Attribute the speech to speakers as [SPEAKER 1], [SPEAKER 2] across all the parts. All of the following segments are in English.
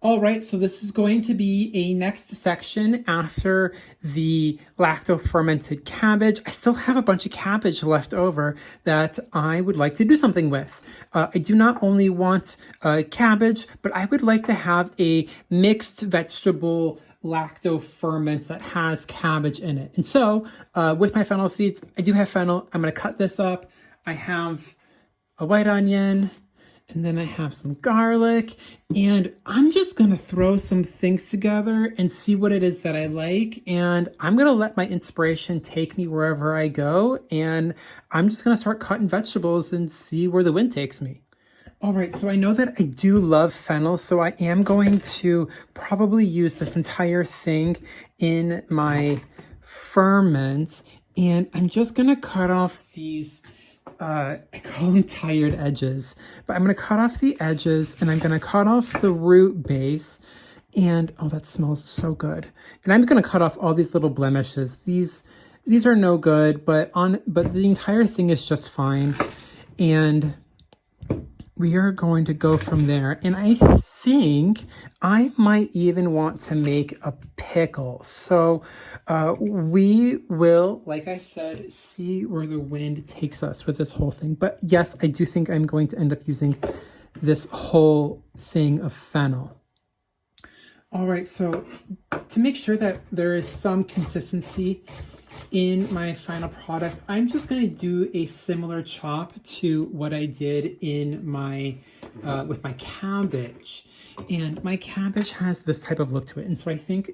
[SPEAKER 1] All right, so this is going to be a next section after the lacto-fermented cabbage. I still have a bunch of cabbage left over that I would like to do something with. I do not only want cabbage, but I would like to have a mixed vegetable lacto-ferment that has cabbage in it. And so with my fennel seeds, I do have fennel. I'm going to cut this up. I have a white onion, and then I have some garlic, and I'm just gonna throw some things together and see what it is that I like. And I'm gonna let my inspiration take me wherever I go. And I'm just gonna start cutting vegetables and see where the wind takes me. All right, so I know that I do love fennel, so I am going to probably use this entire thing in my ferment. And I'm just gonna cut off these I call them tired edges, but I'm going to cut off the edges and I'm going to cut off the root base. And oh, that smells so good. And I'm going to cut off all these little blemishes. These are no good, but the entire thing is just fine. And we are going to go from there. And I think I might even want to make a pickle. So we will, like I said, see where the wind takes us with this whole thing. But yes, I do think I'm going to end up using this whole thing of fennel. All right, so to make sure that there is some consistency in my final product, I'm just going to do a similar chop to what I did in my with my cabbage. And my cabbage has this type of look to it. And so I think,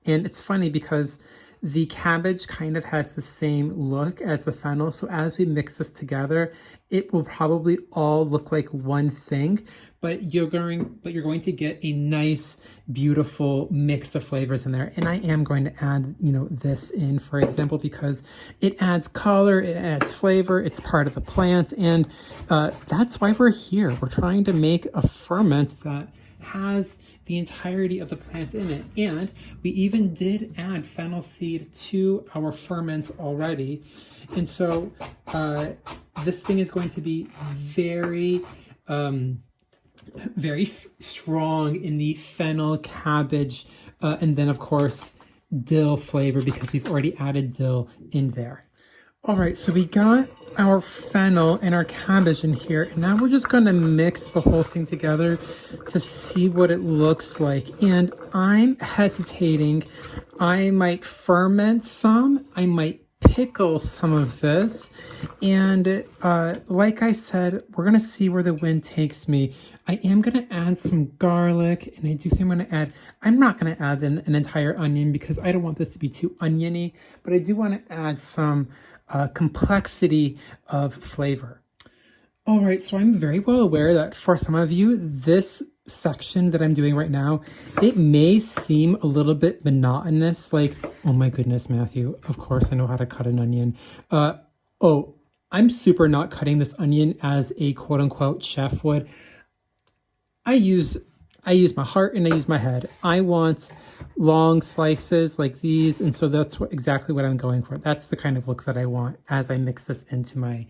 [SPEAKER 1] and it's funny because the cabbage kind of has the same look as the fennel. So as we mix this together, it will probably all look like one thing, but you're going to get a nice, beautiful mix of flavors in there. And I am going to add, this in, for example, because it adds color, it adds flavor, it's part of the plant. And that's why we're here. We're trying to make a ferment that has the entirety of the plant in it. And we even did add fennel seed to our ferment already. And so this thing is going to be very, very strong in the fennel, cabbage, and then of course dill flavor because we've already added dill in there. All right, so we got our fennel and our cabbage in here, and now we're just going to mix the whole thing together to see what it looks like. And I'm hesitating. I might ferment some. I might pickle some of this. And like I said, we're going to see where the wind takes me. I am going to add some garlic, and I do think I'm not going to add an entire onion because I don't want this to be too oniony, but I do want to add some complexity of flavor. All right, so I'm very well aware that for some of you, this section that I'm doing right now, it may seem a little bit monotonous, like, oh my goodness, Matthew, of course I know how to cut an onion. Oh, I'm super not cutting this onion as a quote unquote chef would. I use my heart and I use my head. I want long slices like these, and so that's exactly what I'm going for. That's the kind of look that I want as I mix this into my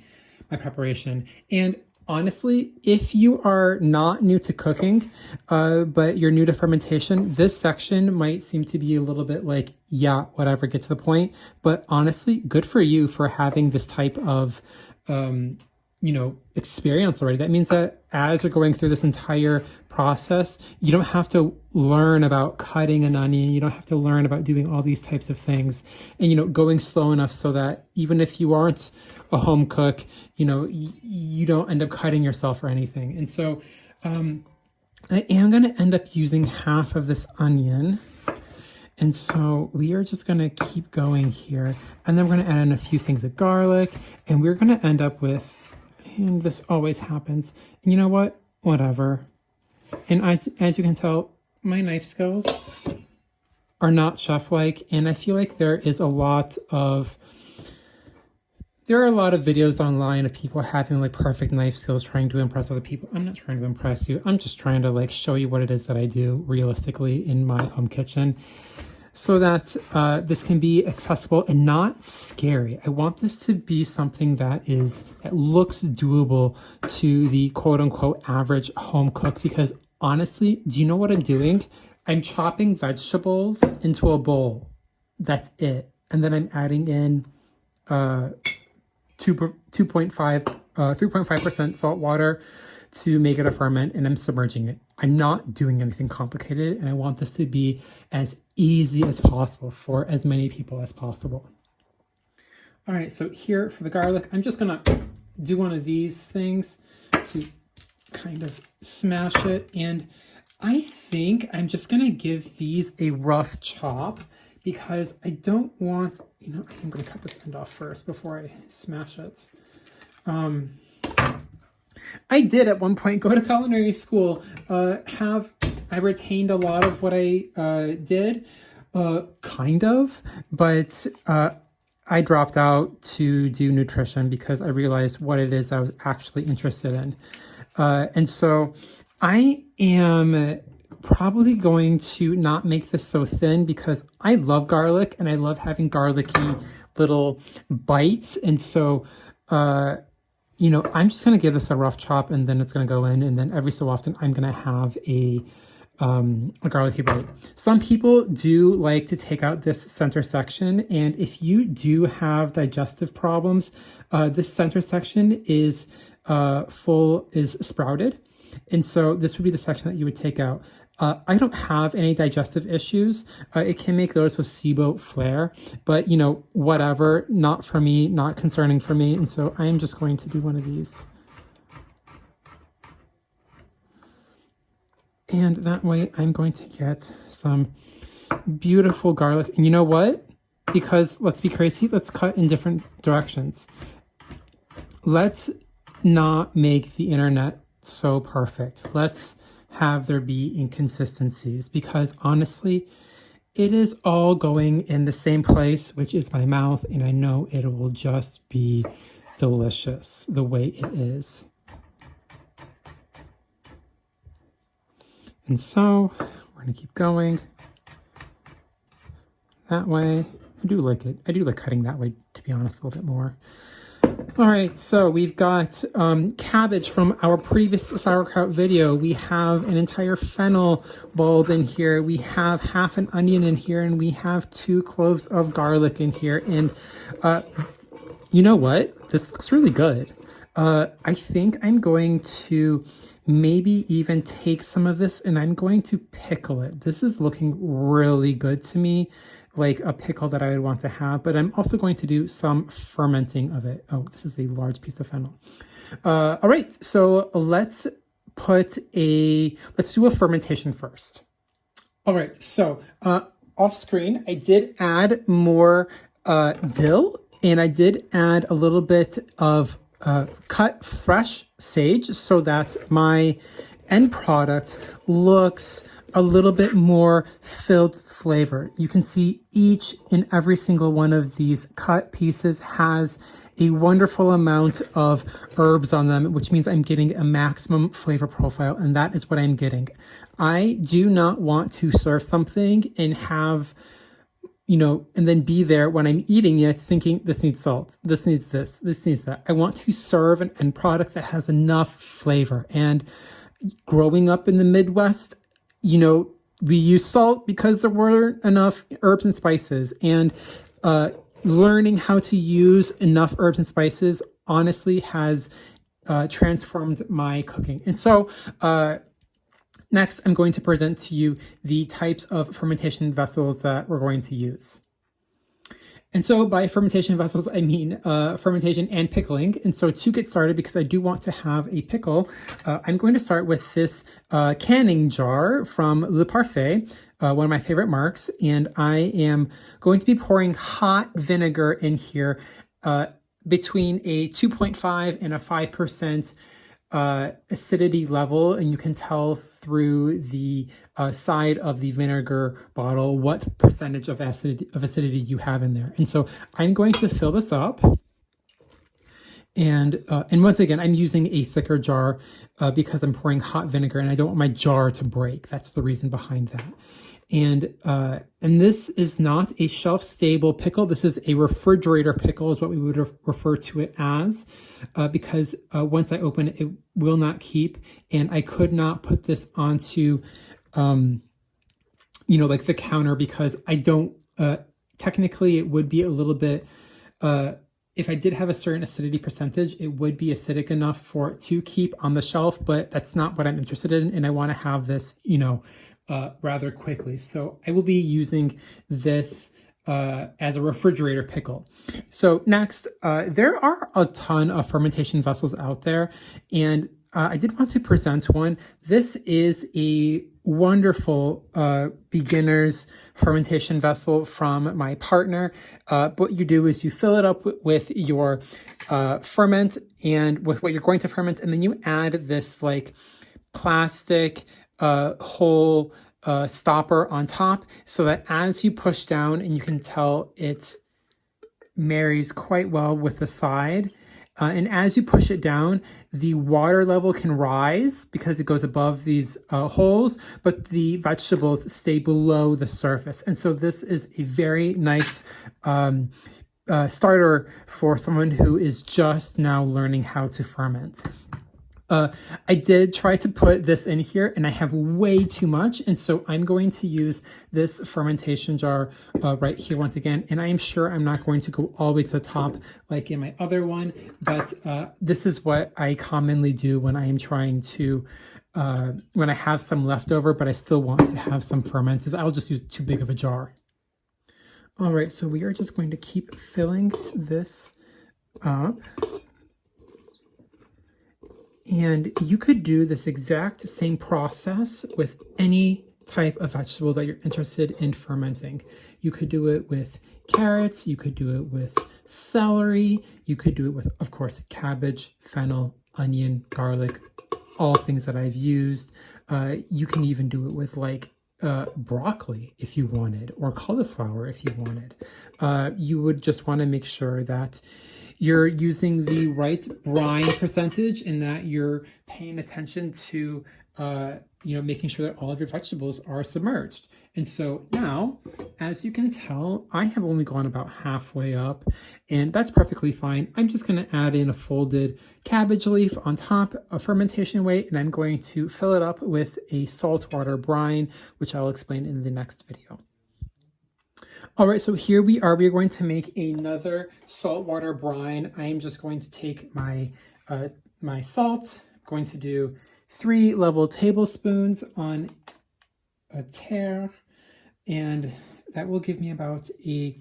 [SPEAKER 1] preparation. And honestly, if you are not new to cooking, but you're new to fermentation, this section might seem to be a little bit like, yeah, whatever, get to the point. But honestly, good for you for having this type of experience already. That means that as you're going through this entire process, you don't have to learn about cutting an onion. You don't have to learn about doing all these types of things, and, going slow enough so that even if you aren't a home cook, you don't end up cutting yourself or anything. And so I am going to end up using half of this onion. And so we are just going to keep going here. And then we're going to add in a few things of garlic, and we're going to end up with, and this always happens, and you know what? Whatever. And as you can tell, my knife skills are not chef-like, and I feel like there are a lot of videos online of people having like perfect knife skills trying to impress other people. I'm not trying to impress you. I'm just trying to show you what it is that I do realistically in my home kitchen, so that this can be accessible and not scary. I want this to be something that looks doable to the quote unquote average home cook, because honestly, do you know what I'm doing? I'm chopping vegetables into a bowl. That's it. And then I'm adding in 3.5% salt water to make it a ferment, and I'm submerging it. I'm not doing anything complicated, and I want this to be as easy as possible for as many people as possible. All right, so here for the garlic, I'm just gonna do one of these things to kind of smash it. And I think I'm just gonna give these a rough chop because I don't want, I'm gonna cut this end off first before I smash it. I did at one point go to culinary school. I retained a lot of what I did, kind of, but I dropped out to do nutrition because I realized what it is I was actually interested in. And so I am probably going to not make this so thin because I love garlic and I love having garlicky little bites. And so, I'm just going to give this a rough chop and then it's going to go in. And then every so often I'm going to have a garlicky bite. Some people do like to take out this center section. And if you do have digestive problems, this center section is sprouted. And so this would be the section that you would take out. I don't have any digestive issues. It can make those with SIBO flare, but whatever, not for me, not concerning for me. And so I am just going to do one of these. And that way I'm going to get some beautiful garlic. And you know what? Because let's be crazy, let's cut in different directions. Let's not make the internet so perfect. Let's have there be inconsistencies because honestly, it is all going in the same place, which is my mouth, and I know it will just be delicious the way it is. And so we're gonna keep going that way. I do like it. I do like cutting that way, to be honest, a little bit more. All right, so we've got cabbage from our previous sauerkraut video. We have an entire fennel bulb in here. We have half an onion in here, and we have 2 cloves of garlic in here. And you know what? This looks really good. I think I'm going to maybe even take some of this and I'm going to pickle it. This is looking really good to me, like a pickle that I would want to have, but I'm also going to do some fermenting of it. Oh, this is a large piece of fennel. All right, so let's do a fermentation first. All right, so off screen, I did add more dill, and I did add a little bit of cut fresh sage so that my end product looks a little bit more filled with flavor. You can see each and every single one of these cut pieces has a wonderful amount of herbs on them, which means I'm getting a maximum flavor profile, and that is what I'm getting. I do not want to serve something and have, and then be there when I'm eating it thinking this needs salt, this needs this needs that. I want to serve an end product that has enough flavor. And growing up in the Midwest, we use salt because there weren't enough herbs and spices. And learning how to use enough herbs and spices honestly has transformed my cooking. And so next, I'm going to present to you the types of fermentation vessels that we're going to use. And so by fermentation vessels, I mean fermentation and pickling. And so to get started, because I do want to have a pickle, I'm going to start with this canning jar from Le Parfait, one of my favorite marks. And I am going to be pouring hot vinegar in here between a 2.5 and a 5% acidity level, and you can tell through the side of the vinegar bottle what percentage of acidity you have in there. And so I'm going to fill this up, and once again I'm using a thicker jar because I'm pouring hot vinegar and I don't want my jar to break. That's the reason behind that. And this is not a shelf-stable pickle. This is a refrigerator pickle is what we would refer to it as, because once I open it, it will not keep. And I could not put this onto, like the counter, because I don't, technically it would be a little bit, if I did have a certain acidity percentage, it would be acidic enough for it to keep on the shelf, but that's not what I'm interested in. And I want to have this, rather quickly. So I will be using this as a refrigerator pickle. So next, there are a ton of fermentation vessels out there, and I did want to present one. This is a wonderful beginner's fermentation vessel from my partner. What you do is you fill it up with your ferment and with what you're going to ferment, and then you add this like plastic hole stopper on top, so that as you push down, and you can tell it marries quite well with the side, and as you push it down, the water level can rise because it goes above these holes, but the vegetables stay below the surface. And so this is a very nice starter for someone who is just now learning how to ferment. I did try to put this in here, and I have way too much. And so I'm going to use this fermentation jar right here once again. And I am sure I'm not going to go all the way to the top like in my other one, but this is what I commonly do when I am trying to, when I have some leftover, but I still want to have some fermented. I'll just use too big of a jar. All right, so we are just going to keep filling this up. And you could do this exact same process with any type of vegetable that you're interested in fermenting. You could do it with carrots, you could do it with celery, you could do it with, of course, cabbage, fennel, onion, garlic, all things that I've used. You can even do it with like broccoli if you wanted, or cauliflower if you wanted. You would just want to make sure that you're using the right brine percentage, and that you're paying attention to, making sure that all of your vegetables are submerged. And so now, as you can tell, I have only gone about halfway up, and that's perfectly fine. I'm just going to add in a folded cabbage leaf on top, a fermentation weight, and I'm going to fill it up with a saltwater brine, which I'll explain in the next video. All right, so here we are. We are going to make another saltwater brine. I am just going to take my my salt. I'm going to do 3 level tablespoons on a terre, and that will give me about a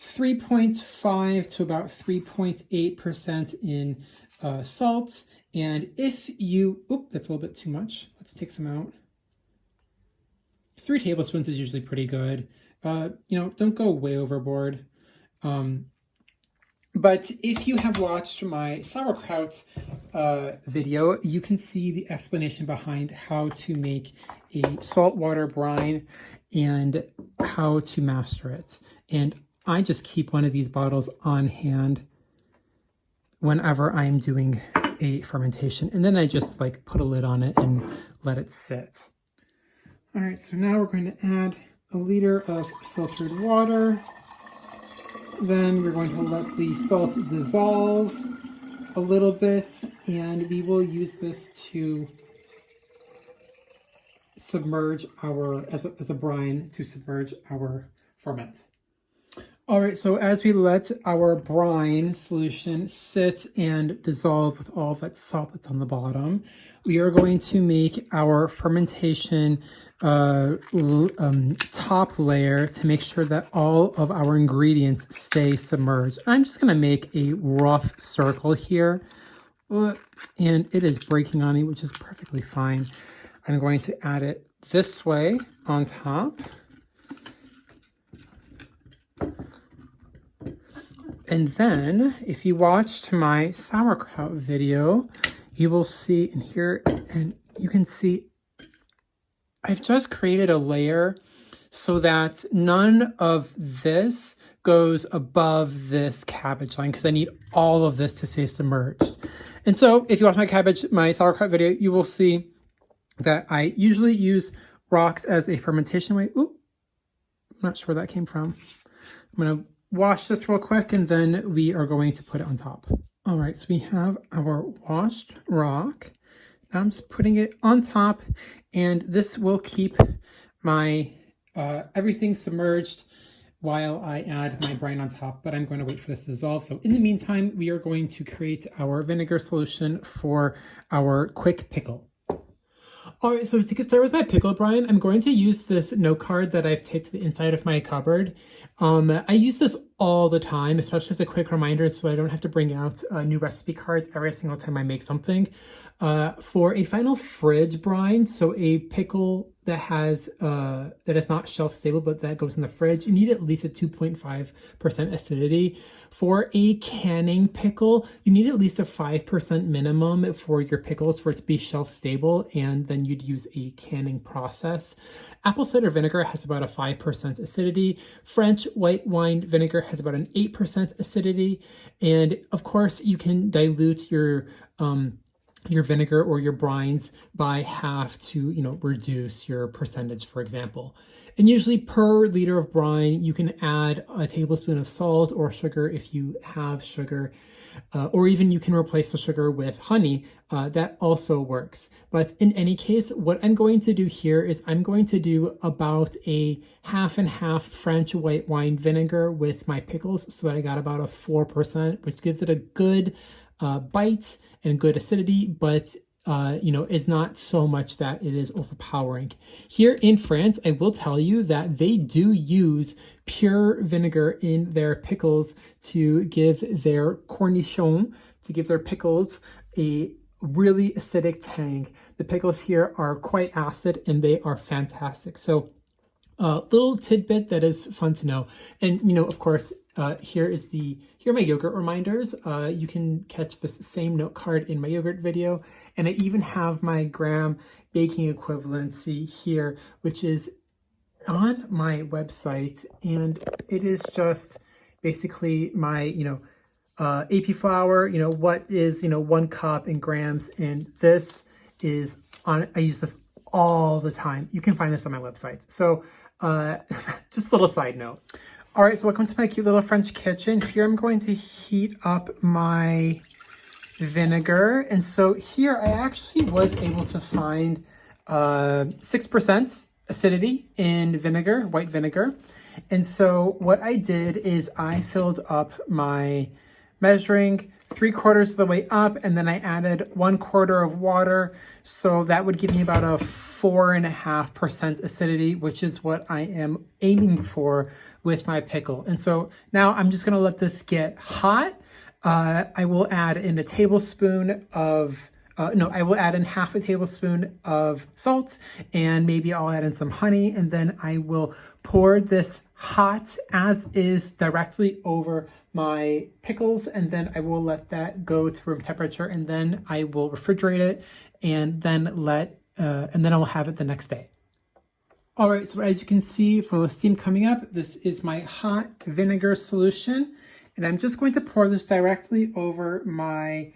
[SPEAKER 1] 3.5 to about 3.8% in salt. And if you, that's a little bit too much. Let's take some out. 3 tablespoons is usually pretty good. Don't go way overboard. But if you have watched my sauerkraut video, you can see the explanation behind how to make a saltwater brine and how to master it. And I just keep one of these bottles on hand whenever I'm doing a fermentation. And then I just like put a lid on it and let it sit. All right, so now we're going to add a liter of filtered water. Then we're going to let the salt dissolve a little bit, and we will use this to submerge our, as a brine, to submerge our ferment. All right, so as we let our brine solution sit and dissolve with all that salt that's on the bottom, we are going to make our fermentation top layer to make sure that all of our ingredients stay submerged. I'm just going to make a rough circle here, and it is breaking on me, which is perfectly fine. I'm going to add it this way on top. And then, if you watched my sauerkraut video, you will see in here, and you can see I've just created a layer so that none of this goes above this cabbage line, because I need all of this to stay submerged. And so if you watch my sauerkraut video, you will see that I usually use rocks as a fermentation weight. Oop, I'm not sure where that came from. I'm going to wash this real quick and then we are going to put it on top. All right, so we have our washed rock. Now I'm just putting it on top, and this will keep my everything submerged while I add my brine on top, but I'm going to wait for this to dissolve. So in the meantime, we are going to create our vinegar solution for our quick pickle. All right, so to get started with my pickle brine, I'm going to use this note card that I've taped to the inside of my cupboard. I use this all the time, especially as a quick reminder, so I don't have to bring out new recipe cards every single time I make something. For a final fridge brine, so a pickle that has that is not shelf stable but that goes in the fridge, you need at least a 2.5% acidity. For a canning pickle, you need at least a 5% minimum for your pickles for it to be shelf stable, and then you'd use a canning process. Apple cider vinegar has about a 5% acidity. French white wine vinegar has about an 8% acidity, and of course you can dilute your vinegar or your brines by half to, reduce your percentage, for example. And usually per liter of brine, you can add a tablespoon of salt or sugar if you have sugar, or even you can replace the sugar with honey. That also works. But in any case, what I'm going to do here is I'm going to do about a half and half French white wine vinegar with my pickles, so that I got about a 4%, which gives it a good bite and good acidity, but is not so much that it is overpowering. Here in France, I will tell you that they do use pure vinegar in their pickles to give their cornichons, to give their pickles a really acidic tang. The pickles here are quite acid and they are fantastic. So little tidbit that is fun to know. And, of course, here are my yogurt reminders. You can catch this same note card in my yogurt video. And I even have my gram baking equivalency here, which is on my website. And it is just basically my, AP flour, what is, 1 cup in grams. And this is I use this all the time. You can find this on my website. So just a little side note. All right, so welcome to my cute little French kitchen. Here I'm going to heat up my vinegar. And so here I actually was able to find 6% acidity in vinegar, white vinegar. And so what I did is I filled up my measuring 3/4 of the way up, and then I added 1/4 of water. So that would give me about a 4.5% acidity, which is what I am aiming for with my pickle. And so now I'm just gonna let this get hot. I will add in a tablespoon of, I will add in half a tablespoon of salt, and maybe I'll add in some honey, and then I will pour this hot as is directly over my pickles, and then I will let that go to room temperature, and then I will refrigerate it, and then I will have it the next day. All right, so as you can see from the steam coming up, this is my hot vinegar solution, and I'm just going to pour this directly over my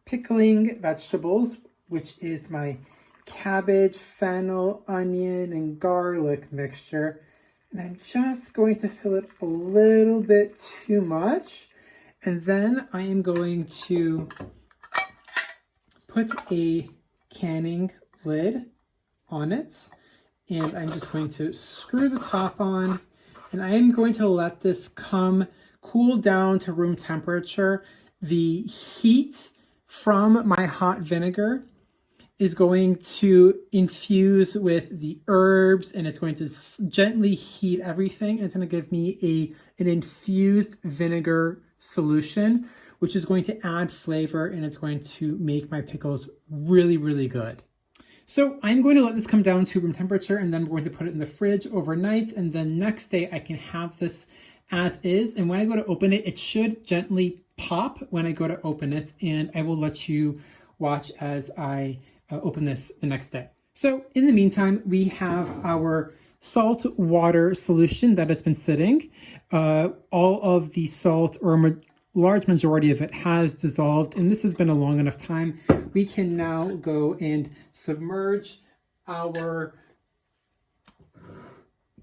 [SPEAKER 1] pickling vegetables, which is my cabbage, fennel, onion, and garlic mixture. And I'm just going to fill it a little bit too much. And then I am going to put a canning lid on it. And I'm just going to screw the top on. And I am going to let this cool down to room temperature. The heat from my hot vinegar is going to infuse with the herbs, and it's going to gently heat everything. And it's going to give me an infused vinegar solution, which is going to add flavor, and it's going to make my pickles really, really good. So I'm going to let this come down to room temperature, and then we're going to put it in the fridge overnight. And then next day I can have this as is. And when I go to open it, it should gently pop when I go to open it. And I will let you watch as I open this the next day. So in the meantime, we have our salt water solution that has been sitting. All of the salt, or a large majority of it, has dissolved, and this has been a long enough time. We can now go and submerge our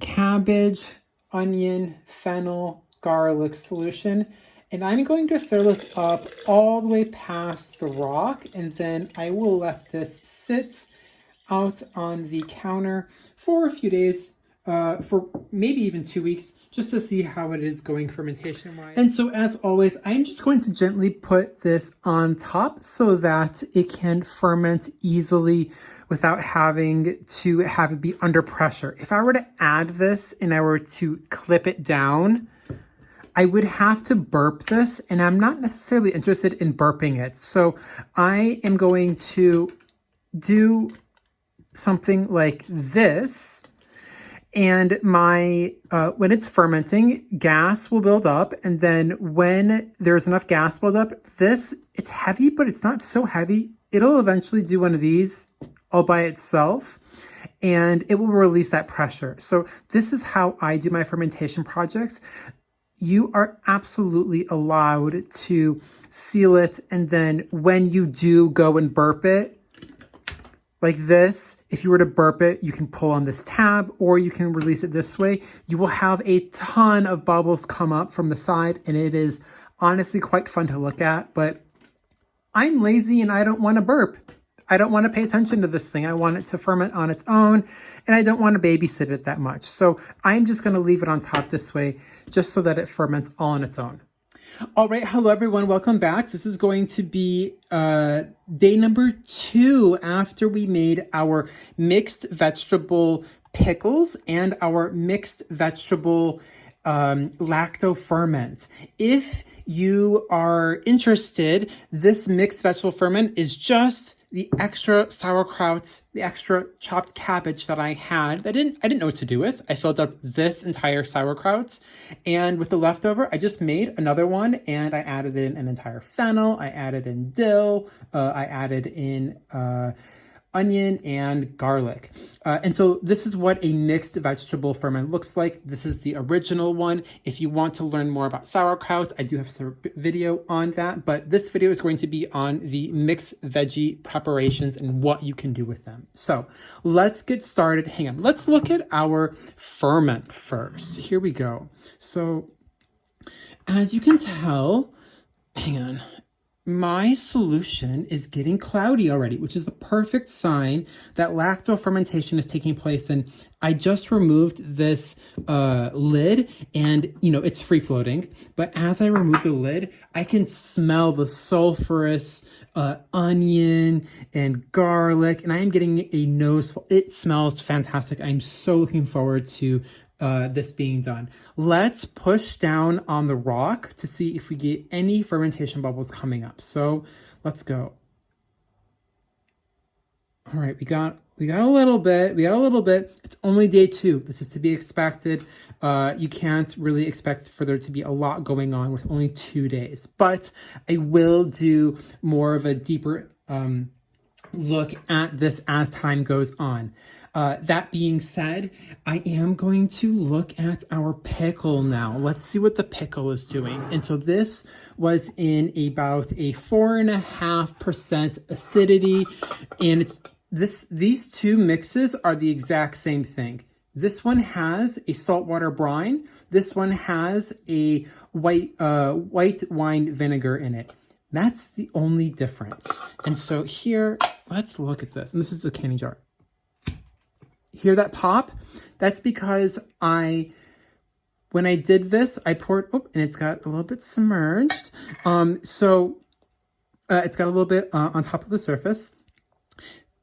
[SPEAKER 1] cabbage, onion, fennel, garlic solution. And I'm going to fill this up all the way past the rock, and then I will let this sit out on the counter for a few days, for maybe even 2 weeks, just to see how it is going fermentation-wise. And so as always, I'm just going to gently put this on top so that it can ferment easily without having to have it be under pressure. If I were to add this and I were to clip it down, I would have to burp this, and I'm not necessarily interested in burping it. So I am going to do something like this, and my when it's fermenting, gas will build up, and then when there's enough gas build up, it's heavy, but it's not so heavy. It'll eventually do one of these all by itself, and it will release that pressure. So this is how I do my fermentation projects. You are absolutely allowed to seal it, and then when you do go and burp it, like this, if you were to burp it, you can pull on this tab, or you can release it this way. You will have a ton of bubbles come up from the side, and it is honestly quite fun to look at, but I'm lazy and I don't want to burp. I don't want to pay attention to this thing. I want it to ferment on its own, and I don't want to babysit it that much. So I'm just going to leave it on top this way, just so that it ferments all on its own. All right, hello everyone, welcome back. This is going to be day number 2 after we made our mixed vegetable pickles and our mixed vegetable lacto-ferment. If you are interested, this mixed vegetable ferment is just the extra sauerkraut, the extra chopped cabbage that I had. I didn't know what to do with. I filled up this entire sauerkraut, and with the leftover, I just made another one, and I added in an entire fennel. I added in dill. I added in onion and garlic. And so this is what a mixed vegetable ferment looks like. This is the original one. If you want to learn more about sauerkraut, I do have a video on that, but this video is going to be on the mixed veggie preparations and what you can do with them. So let's get started. Hang on. Let's look at our ferment first. Here we go. So as you can tell, hang on. My solution is getting cloudy already, which is the perfect sign that lacto-fermentation is taking place. And I just removed this lid, and it's free floating. But as I remove the lid, I can smell the sulfurous onion and garlic, and I am getting a nose. It smells fantastic. I'm so looking forward to this being done. Let's push down on the rock to see if we get any fermentation bubbles coming up. So let's go. All right, we got a little bit. It's only day 2. This is to be expected. You can't really expect for there to be a lot going on with only 2 days, but I will do more of a deeper look at this as time goes on. That being said, I am going to look at our pickle now. Let's see what the pickle is doing. And so this was in about a 4.5% acidity, and these two mixes are the exact same thing. This one has a saltwater brine. This one has a white wine vinegar in it. That's the only difference. And so here, let's look at this. And this is a canning jar. Hear that pop? That's because when I did this, I poured, and it's got a little bit submerged. So it's got a little bit on top of the surface.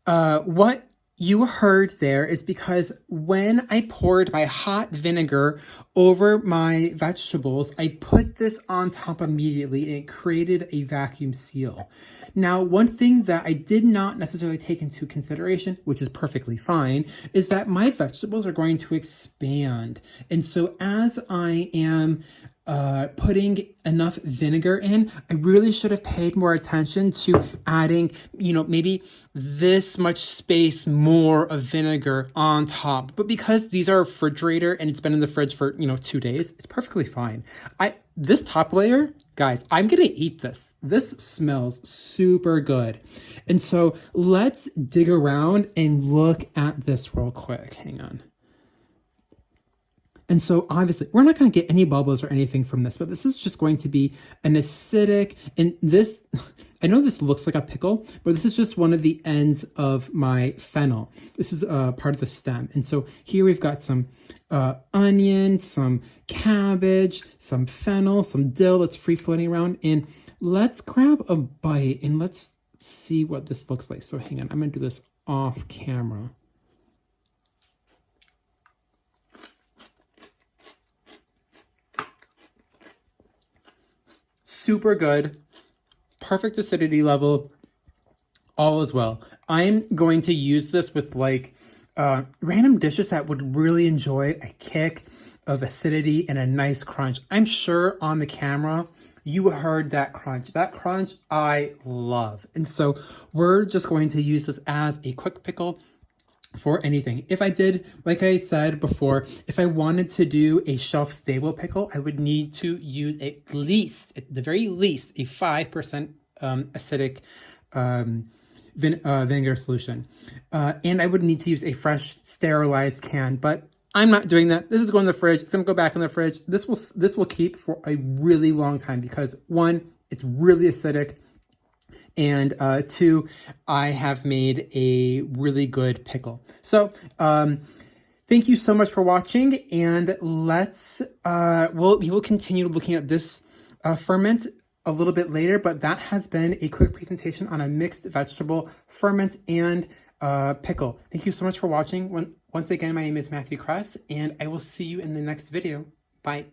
[SPEAKER 1] What you heard there is because when I poured my hot vinegar over my vegetables, I put this on top immediately, and it created a vacuum seal. Now, one thing that I did not necessarily take into consideration, which is perfectly fine, is that my vegetables are going to expand. And so as I am putting enough vinegar in, I really should have paid more attention to adding, maybe this much space more of vinegar on top. But because these are refrigerator and it's been in the fridge for, 2 days, it's perfectly fine. This top layer, guys, I'm gonna eat this. This smells super good. And so let's dig around and look at this real quick. Hang on. And so obviously we're not going to get any bubbles or anything from this, but this is just going to be an acidic, and this, I know this looks like a pickle, but this is just one of the ends of my fennel. This is part of the stem. And so here we've got some onion, some cabbage, some fennel, some dill that's free floating around. And let's grab a bite and let's see what this looks like. So hang on, I'm going to do this off camera. Super good, perfect acidity level, all as well. I'm going to use this with like random dishes that would really enjoy a kick of acidity and a nice crunch. I'm sure on the camera you heard that crunch. That crunch I love. And so we're just going to use this as a quick pickle for anything. If I did, like I said before, if I wanted to do a shelf-stable pickle, I would need to use at the very least, a 5% acidic vinegar solution. And I would need to use a fresh, sterilized can, but I'm not doing that. This is going in the fridge. It's going to go back in the fridge. This will keep for a really long time because, one, it's really acidic, and two, I have made a really good pickle. So thank you so much for watching, and let's we will continue looking at this ferment a little bit later, but that has been a quick presentation on a mixed vegetable ferment and pickle. Thank you so much for watching. Once again, my name is Matthew Cress, and I will see you in the next video. Bye.